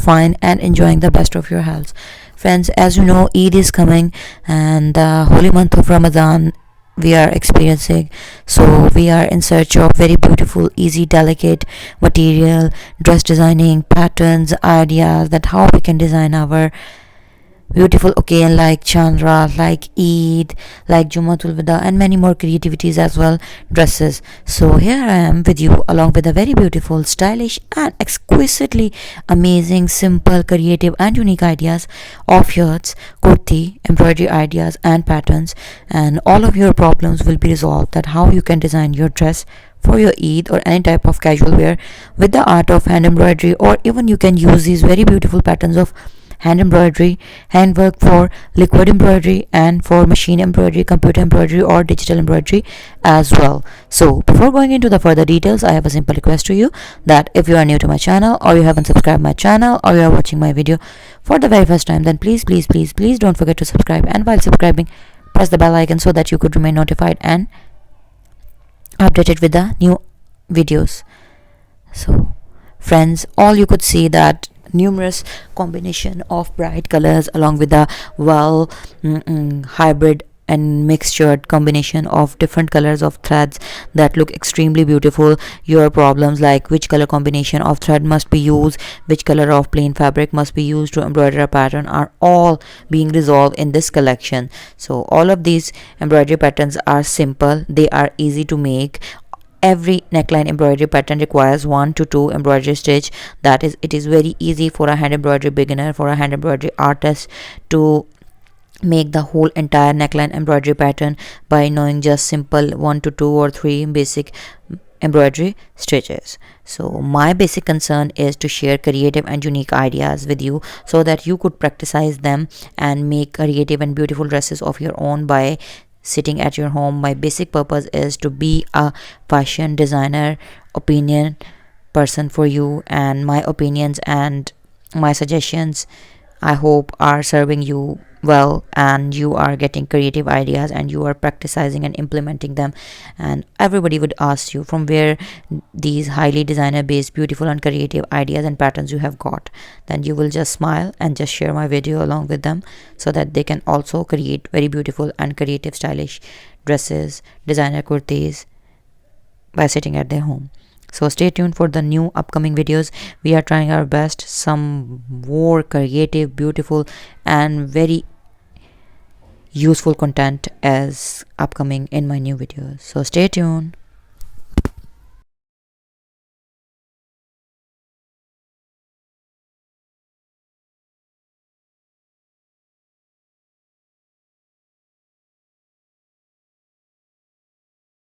fine and enjoying the best of your health. Friends, as you know, Eid is coming and the holy month of Ramadan we are experiencing. So we are in search of very beautiful, easy, delicate material, dress designing, patterns, ideas that how we can design our beautiful occasion like Chandra, like Eid, like Jumatul Wida, and many more creativities as well, dresses. So here I am with you along with a very beautiful, stylish, and exquisitely amazing, simple, creative, and unique ideas of yours, kurti, embroidery ideas, and patterns, and all of your problems will be resolved. That how you can design your dress for your Eid or any type of casual wear with the art of hand embroidery, or even you can use these very beautiful patterns of hand embroidery, handwork for liquid embroidery, and for machine embroidery, computer embroidery, or digital embroidery as well. So before going into the further details, I have a simple request to you that if you are new to my channel, or you haven't subscribed my channel, or you are watching my video for the very first time, then please don't forget to subscribe, and while subscribing, press the bell icon so that you could remain notified and updated with the new videos. So friends, all you could see that numerous combination of bright colors along with the hybrid and mixtured combination of different colors of threads that look extremely beautiful. Your problems like which color combination of thread must be used, which color of plain fabric must be used to embroider a pattern, are all being resolved in this collection. So all of these embroidery patterns are simple, they are easy to make. Every neckline embroidery pattern requires 1 to 2 embroidery stitch. That is, it is very easy for a hand embroidery beginner, for a hand embroidery artist to make the whole entire neckline embroidery pattern by knowing just simple 1 to 2 or 3 basic embroidery stitches. So my basic concern is to share creative and unique ideas with you so that you could practice them and make creative and beautiful dresses of your own by sitting at your home. My basic purpose is to be a fashion designer opinion person for you, and my opinions and my suggestions, I hope, are serving you well, and you are getting creative ideas and you are practicing and implementing them. And everybody would ask you from where these highly designer based beautiful and creative ideas and patterns you have got. Then you will just smile and just share my video along with them so that they can also create very beautiful and creative stylish dresses, designer kurtis by sitting at their home. So stay tuned for the new upcoming videos. We are trying our best, some more creative, beautiful, and very useful content as upcoming in my new videos. So stay tuned.